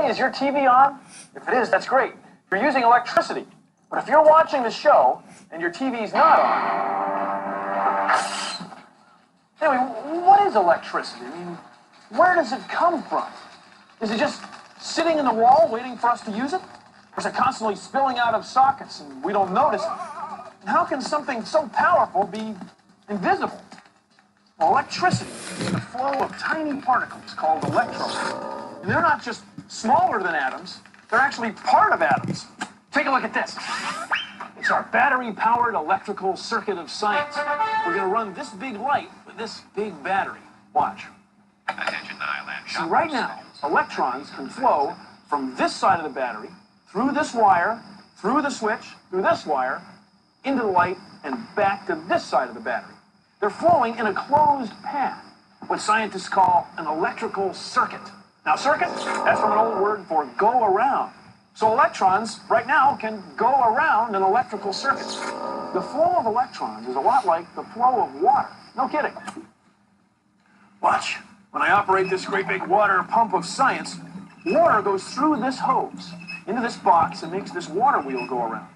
Hey, is your TV on? If it is, that's great. You're using electricity. But if you're watching the show and your TV's not on... Anyway, what is electricity? I mean, where does it come from? Is it just sitting in the wall waiting for us to use it? Or is it constantly spilling out of sockets and we don't notice it? And how can something so powerful be invisible? Well, electricity is the flow of tiny particles called electrons. And they're not just smaller than atoms, they're actually part of atoms. Take a look at this. It's our battery-powered electrical circuit of science. We're going to run this big light with this big battery. Watch. See, right now, electrons can flow from this side of the battery, through this wire, through the switch, through this wire, into the light, and back to this side of the battery. They're flowing in a closed path, what scientists call an electrical circuit. Now, circuit, that's from an old word for go around. So electrons, right now, can go around an electrical circuit. The flow of electrons is a lot like the flow of water. No kidding. Watch. When I operate this great big water pump of science, water goes through this hose, into this box, and makes this water wheel go around.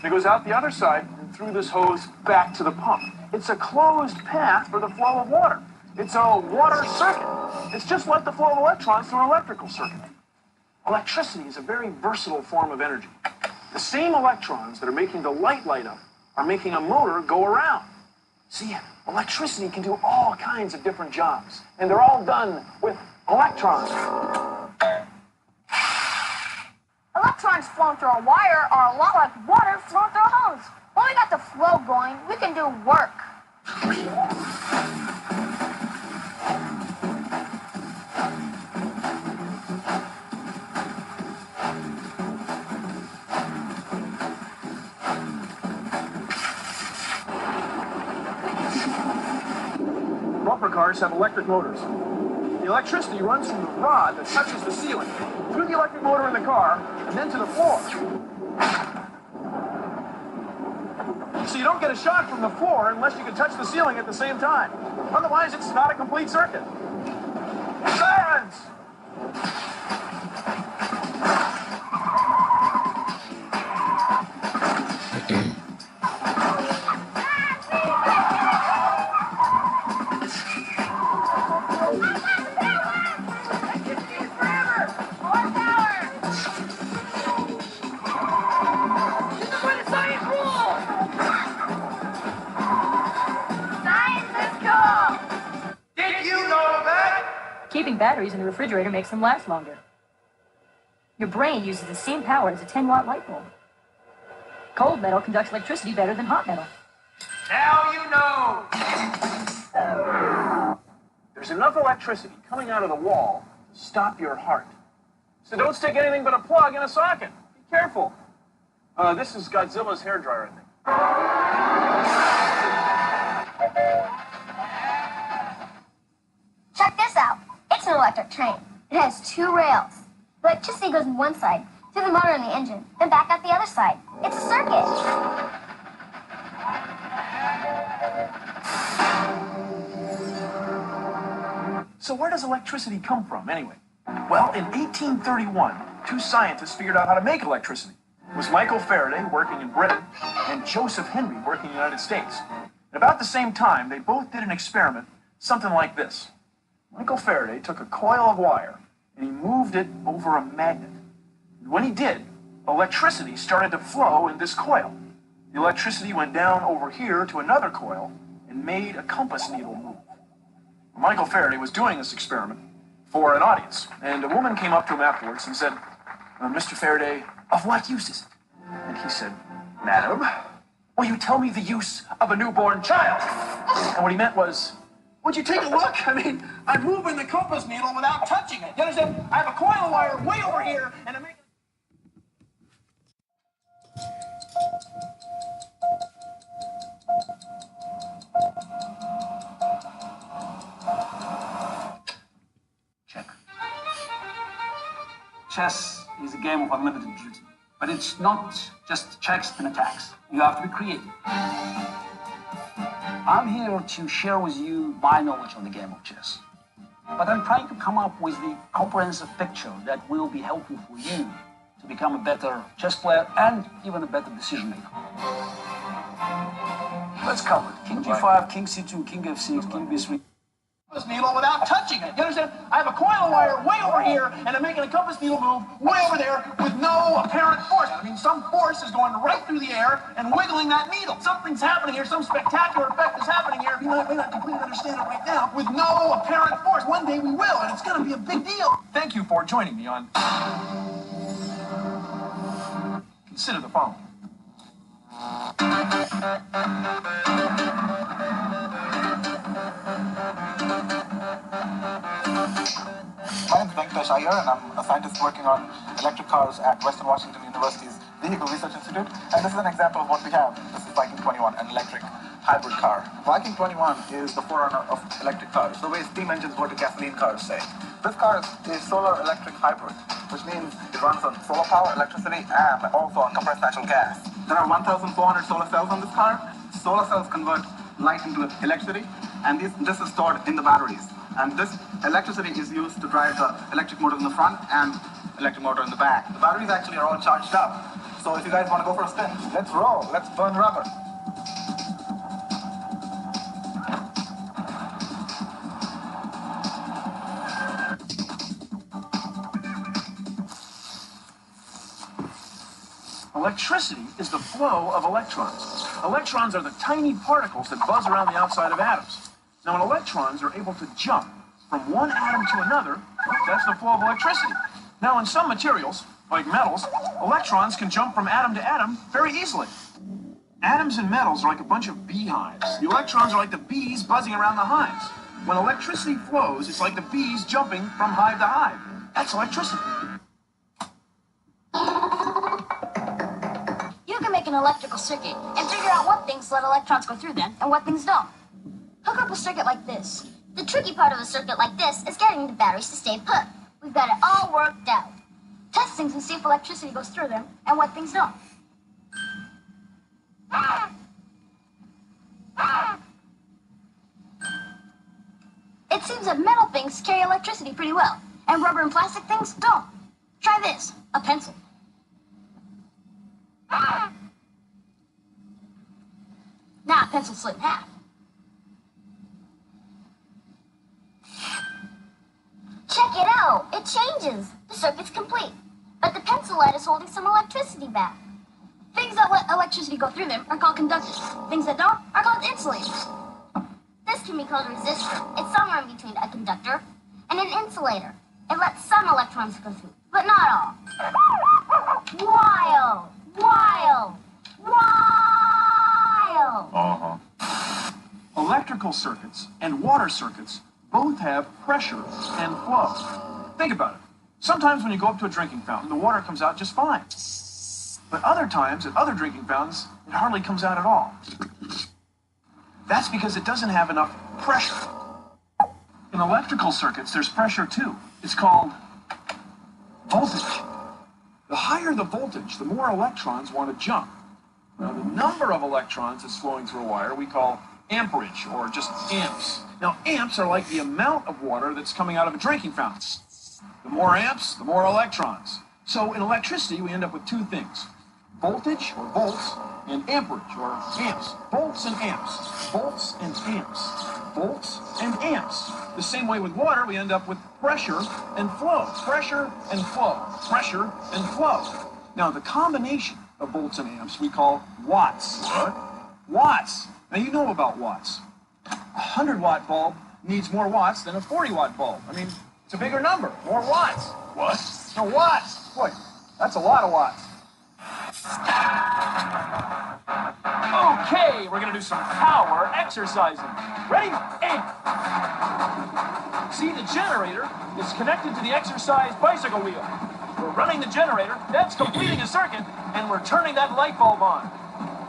It goes out the other side and through this hose back to the pump. It's a closed path for the flow of water. It's a water circuit. It's just like the flow of electrons through an electrical circuit. Electricity is a very versatile form of energy. The same electrons that are making the light light up are making a motor go around. See, electricity can do all kinds of different jobs, and they're all done with electrons. Electrons flowing through a wire are a lot like water flowing through a hose. When we got the flow going, we can do work. Bumper cars have electric motors. The electricity runs from the rod that touches the ceiling, through the electric motor in the car, and then to the floor. So you don't get a shock from the floor unless you can touch the ceiling at the same time. Otherwise, it's not a complete circuit. Sirens! Keeping batteries in the refrigerator makes them last longer. Your brain uses the same power as a 10-watt light bulb. Cold metal conducts electricity better than hot metal. Now you know! There's enough electricity coming out of the wall to stop your heart. So don't stick anything but a plug in a socket. Be careful. This is Godzilla's hairdryer, I think. Check this out. It's an electric train. It has 2 rails. Electricity goes on one side, through the motor and the engine, then back out the other side. It's a circuit. So where does electricity come from, anyway? Well, in 1831, 2 scientists figured out how to make electricity. It was Michael Faraday, working in Britain, and Joseph Henry, working in the United States. At about the same time, they both did an experiment, something like this. Michael Faraday took a coil of wire and he moved it over a magnet. And when he did, electricity started to flow in this coil. The electricity went down over here to another coil and made a compass needle move. Michael Faraday was doing this experiment for an audience, and a woman came up to him afterwards and said, Mr. Faraday, of what use is it? And he said, Madam, will you tell me the use of a newborn child? And what he meant was, would you take a look? I mean, I'm moving the compass needle without touching it. You understand? I have a coil of wire way over here, and I'm making... Check. Chess is a game of unlimited beauty, but it's not just checks and attacks. You have to be creative. I'm here to share with you my knowledge on the game of chess. But I'm trying to come up with the comprehensive picture that will be helpful for you to become a better chess player and even a better decision maker. Let's cover it. King g5, king c2, king f6, king b3. Compass needle without touching it. You understand? I have a coil of wire way over here, and I'm making a compass needle move way over there with no apparent force. I mean, some force is going right through the air and wiggling that needle. Something's happening here. Some spectacular effect is happening here. You may not completely understand it right now with no apparent force. One day we will, and it's going to be a big deal. Thank you for joining me on. Consider the following. My name is Venkatesh Iyer, and I'm a scientist working on electric cars at Western Washington University's Vehicle Research Institute. And this is an example of what we have. This is Viking 21, an electric hybrid car. Viking 21 is the forerunner of electric cars, the way steam engines were to gasoline cars, say. This car is solar electric hybrid, which means it runs on solar power, electricity, and also on compressed natural gas. There are 1,400 solar cells on this car. Solar cells convert light into electricity, and this is stored in the batteries. And this electricity is used to drive the electric motor in the front and electric motor in the back. The batteries actually are all charged up. So if you guys want to go for a spin, let's roll, let's burn rubber. Electricity is the flow of electrons. Electrons are the tiny particles that buzz around the outside of atoms. Now, when electrons are able to jump from one atom to another, that's the flow of electricity. Now, in some materials, like metals, electrons can jump from atom to atom very easily. Atoms in metals are like a bunch of beehives. The electrons are like the bees buzzing around the hives. When electricity flows, it's like the bees jumping from hive to hive. That's electricity. You can make an electrical circuit and figure out what things let electrons go through them and what things don't. Hook up a circuit like this. The tricky part of a circuit like this is getting the batteries to stay put. We've got it all worked out. Test things and see if electricity goes through them and what things don't. It seems that metal things carry electricity pretty well, and rubber and plastic things don't. Try this, a pencil. Now a pencil slit in half. Check it out, it changes. The circuit's complete, but the pencil lead is holding some electricity back. Things that let electricity go through them are called conductors. Things that don't are called insulators. This can be called a resistor. It's somewhere in between a conductor and an insulator. It lets some electrons go through, but not all. Wild! Wild! Wild! Electrical circuits and water circuits both have pressure and flow. Think about it. Sometimes when you go up to a drinking fountain, the water comes out just fine. But other times, at other drinking fountains, it hardly comes out at all. That's because it doesn't have enough pressure. In electrical circuits, there's pressure too. It's called voltage. The higher the voltage, the more electrons want to jump. Now, the number of electrons that's flowing through a wire we call amperage, or just amps. Now, amps are like the amount of water that's coming out of a drinking fountain. The more amps, the more electrons. So in electricity, we end up with two things: voltage, or volts, and amperage, or amps. Volts and amps. Volts and amps. Volts and amps. The same way with water, we end up with pressure and flow. Pressure and flow. Pressure and flow. Now, the combination of volts and amps we call watts. What? Watts. Now, you know about watts. A 100-watt bulb needs more watts than a 40-watt bulb. I mean, it's a bigger number. More watts. What? No, watts. Boy, that's a lot of watts. Okay, we're gonna do some power exercising. Ready? Aim. See, the generator is connected to the exercise bicycle wheel. We're running the generator, that's completing a circuit, and we're turning that light bulb on.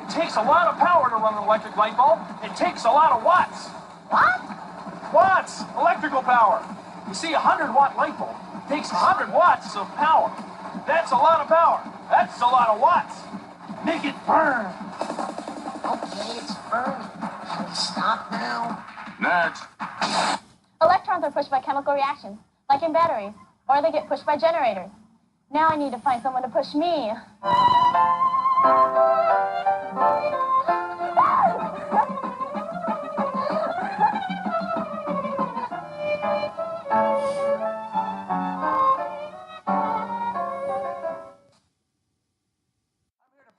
It takes a lot of power to run an electric light bulb. It takes a lot of watts. What? Watts, electrical power. You see, a 100-watt light bulb takes 100 watts of power. That's a lot of power. That's a lot of watts. Make it burn. Okay, it's burning. Can we stop now? Next. Electrons Electrons are pushed by chemical reactions, like in batteries, or they get pushed by generators. Now I need to find someone to push me.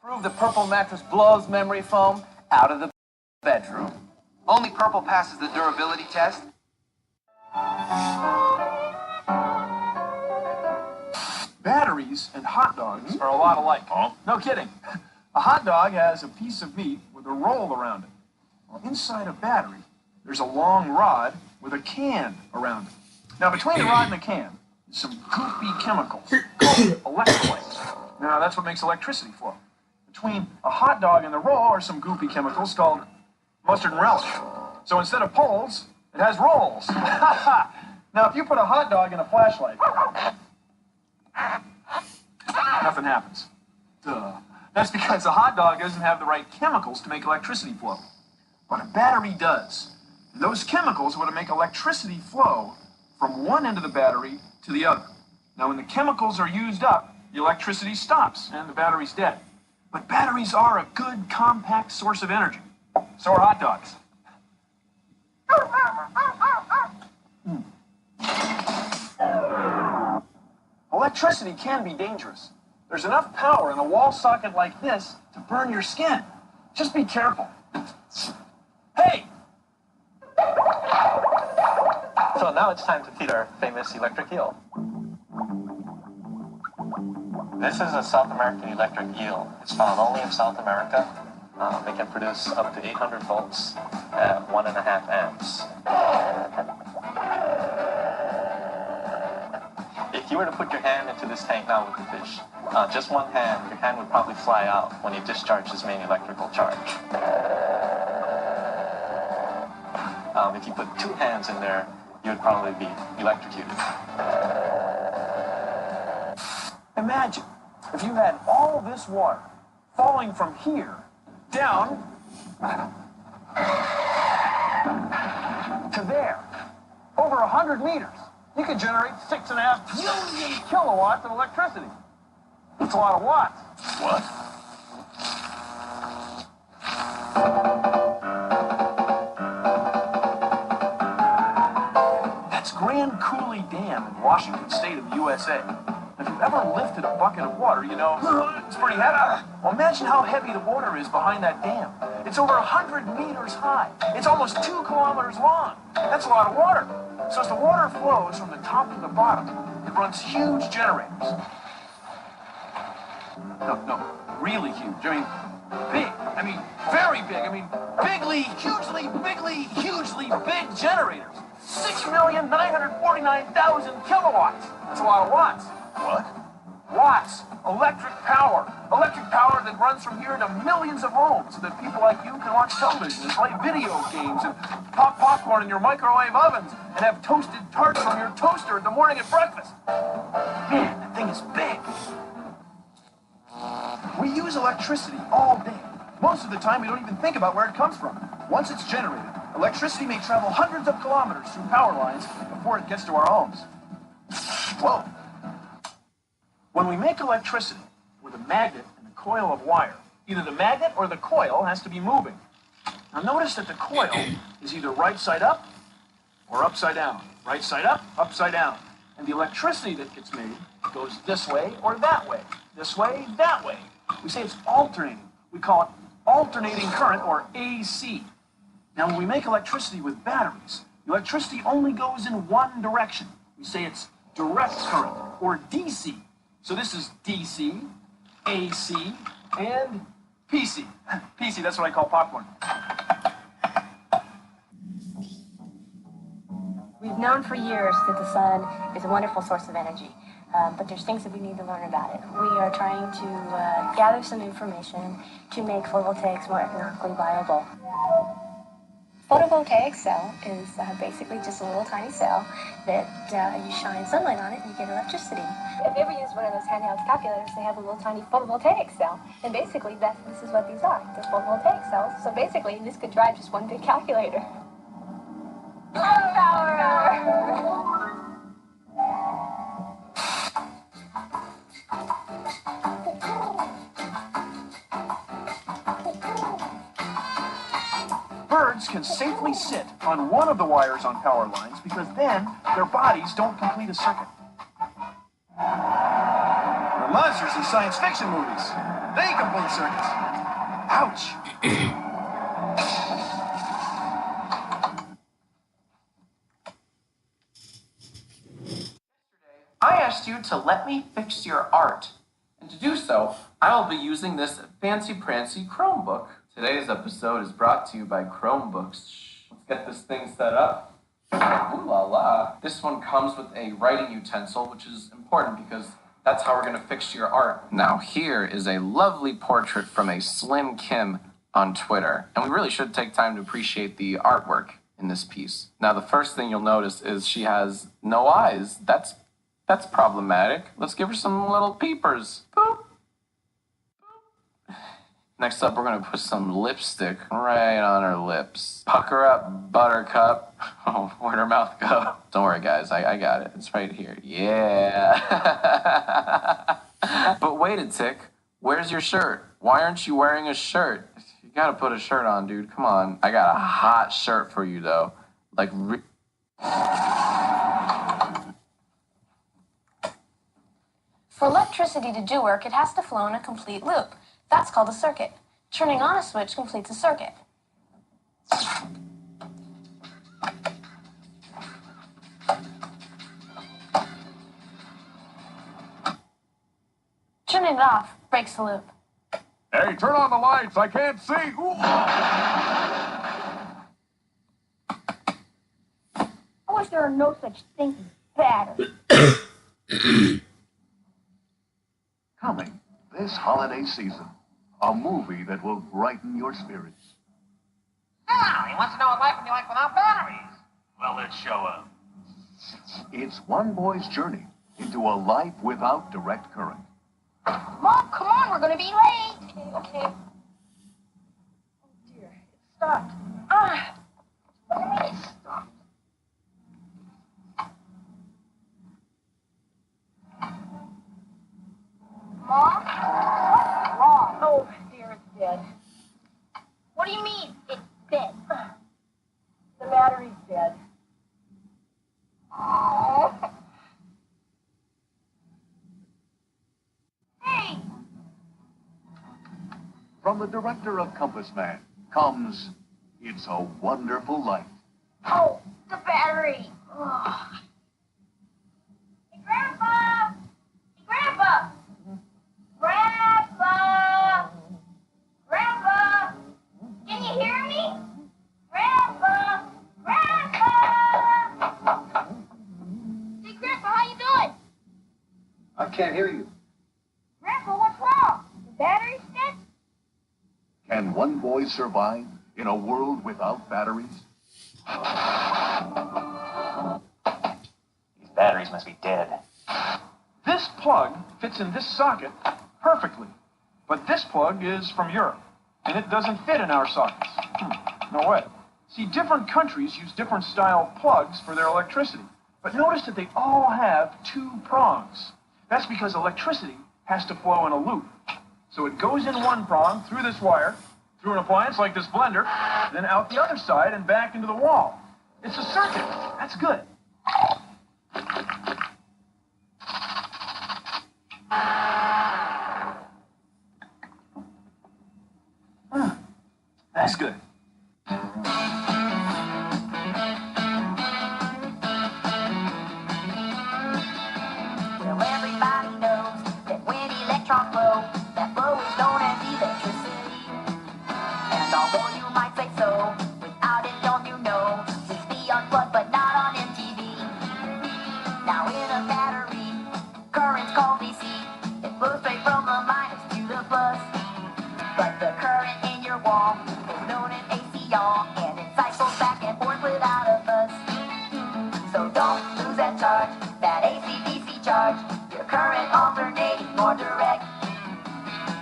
Prove the purple mattress blows memory foam out of the bedroom. Only purple passes the durability test. Batteries and hot dogs are a lot alike. No kidding. A hot dog has a piece of meat with a roll around it. Well, inside a battery, there's a long rod with a can around it. Now, between the rod and the can is some goopy chemicals called electrolytes. Now, that's what makes electricity flow. Between a hot dog and the roll are some goopy chemicals called mustard and relish. So instead of poles, it has rolls. Now, if you put a hot dog in a flashlight, nothing happens. Duh. That's because the hot dog doesn't have the right chemicals to make electricity flow. But a battery does. And those chemicals are what make electricity flow from one end of the battery to the other. Now, when the chemicals are used up, the electricity stops and the battery's dead. But batteries are a good, compact source of energy. So are hot dogs. Electricity can be dangerous. There's enough power in a wall socket like this to burn your skin. Just be careful. Hey! So now it's time to feed our famous electric eel. This is a South American electric eel. It's found only in South America. It can produce up to 800 volts at 1.5 amps. If you were to put your hand into this tank now with the fish, just one hand, your hand would probably fly out when you discharge this main electrical charge. If you put two hands in there, you would probably be electrocuted. Imagine if you had all this water falling from here down to there, over 100 meters. You could generate 6.5 million kilowatts of electricity. That's a lot of watts. What? That's Grand Coulee Dam in Washington State of the USA. If you've ever lifted a bucket of water, you know it's pretty heavy. Well, imagine how heavy the water is behind that dam. It's over 100 meters high. It's almost 2 kilometers long. That's a lot of water. So as the water flows from the top to the bottom, it runs huge generators. No, really huge. I mean, big. I mean, very big. I mean, bigly, hugely big generators. 6,949,000 kilowatts. That's a lot of watts. What? Watts. Electric power. Electric power that runs from here to millions of homes so that people like you can watch television and play video games and pop popcorn in your microwave ovens and have toasted tarts from your toaster in the morning at breakfast. Man, that thing is big. We use electricity all day. Most of the time, we don't even think about where it comes from. Once it's generated, electricity may travel hundreds of kilometers through power lines before it gets to our homes. Whoa. When we make electricity with a magnet and a coil of wire, either the magnet or the coil has to be moving. Now notice that the coil is either right side up or upside down. Right side up, upside down. And the electricity that gets made goes this way or that way. This way, that way. We say it's alternating. We call it alternating current, or AC. Now when we make electricity with batteries, the electricity only goes in one direction. We say it's direct current, or DC. So this is DC, AC, and PC. PC, that's what I call popcorn. We've known for years that the sun is a wonderful source of energy, but there's things that we need to learn about it. We are trying to gather some information to make photovoltaics more economically viable. Photovoltaic cell is basically just a little tiny cell that you shine sunlight on it and you get electricity. If you ever use one of those handheld calculators, they have a little tiny photovoltaic cell. And basically, this is what these are. They're photovoltaic cells. So basically, this could drive just one big calculator. Power! Kids can safely sit on one of the wires on power lines because then their bodies don't complete a circuit. They're monsters in science fiction movies. They complete circuits. Ouch. I asked you to let me fix your art. And to do so, I will be using this fancy-prancy Chromebook. Today's episode is brought to you by Chromebooks. Let's get this thing set up. Ooh la la. This one comes with a writing utensil, which is important because that's how we're going to fix your art. Now here is a lovely portrait from a Slim Kim on Twitter. And we really should take time to appreciate the artwork in this piece. Now the first thing you'll notice is she has no eyes. That's problematic. Let's give her some little peepers. Boop. Boop. Next up, we're going to put some lipstick right on her lips. Pucker up, buttercup. Oh, where'd her mouth go? Don't worry, guys. I got it. It's right here. Yeah. But wait a tick. Where's your shirt? Why aren't you wearing a shirt? You got to put a shirt on, dude. Come on. I got a hot shirt for you, though. Like... For electricity to do work, it has to flow in a complete loop. That's called a circuit. Turning on a switch completes a circuit. Turning it off breaks the loop. Hey, turn on the lights. I can't see. Ooh. I wish there were no such thing as batteries. Coming this holiday season, a movie that will brighten your spirits. Oh, he wants to know what life would be like without batteries. Well, let's show him. It's one boy's journey into a life without direct current. Mom, come on, we're gonna be late. Okay. Oh dear, it stopped. Ah, what do you mean it stopped? Mom, what's wrong? Oh dear, it's dead. What do you mean it's dead? The battery's dead. Oh. Hey. From the director of Compass Man comes It's a Wonderful Life. Oh, the battery. Ugh. Hey, Grandpa! Hey, Grandpa! Grandpa! Grandpa! Can you hear me? Grandpa! Grandpa! Hey, Grandpa, how you doing? I can't hear you. Grandpa, what's wrong? The battery's dead? Can one boy survive in a world without batteries? These batteries must be dead. This plug fits in this socket perfectly. But this plug is from Europe, and it doesn't fit in our sockets. No way. See, different countries use different style plugs for their electricity. But notice that they all have two prongs. That's because electricity has to flow in a loop. So it goes in one prong through this wire, through an appliance like this blender, then out the other side and back into the wall. It's a circuit. That's good. That's good. Well, everybody knows that when electrons flow, that flow is known as electricity. And although you might say so, without it, don't you know, just be unplugged but not on MTV. Now in a battery, current's called DC. It flows straight from the minus to the plus. But the current in your wall is known as AC, y'all, and it cycles back and forth without a fuss. So don't lose that charge, that AC-DC charge. Your current alternating more direct.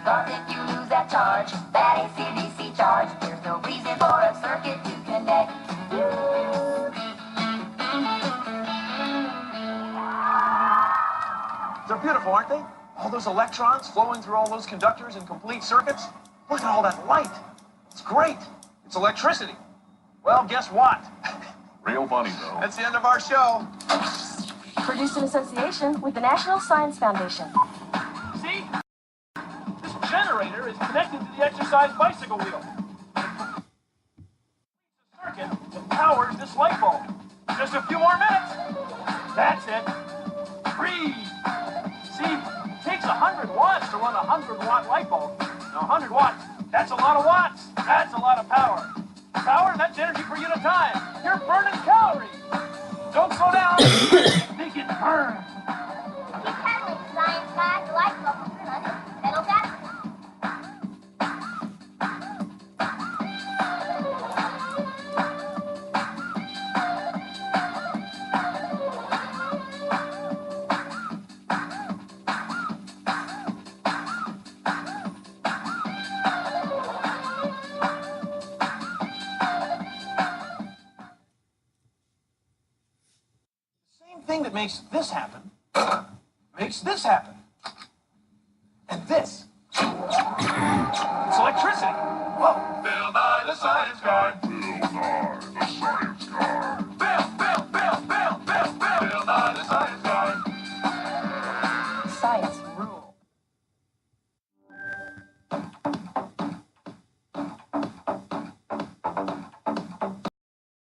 Cause if you lose that charge, that AC-DC charge, there's no reason for a circuit to connect. They're beautiful, aren't they? All those electrons flowing through all those conductors in complete circuits. Look at all that light. It's great. It's electricity. Well, guess what? Real funny, though. That's the end of our show. Produced in association with the National Science Foundation. See? This generator is connected to the exercise bicycle wheel. The circuit that powers this light bulb. Just a few more minutes. That's it. Breathe. See, it takes 100 watts to run a 100-watt light bulb. Now, 100 watts, that's a lot of watts. That's a lot of power. Power, that's energy per unit of time. You're burning calories. Don't slow down. Make it burn. Keep pedaling, science guy. The light bulb will turn on. Pedal backwards. Thing that makes this happen makes this happen. And this. It's electricity. Whoa. Bill Nye the Science Guy.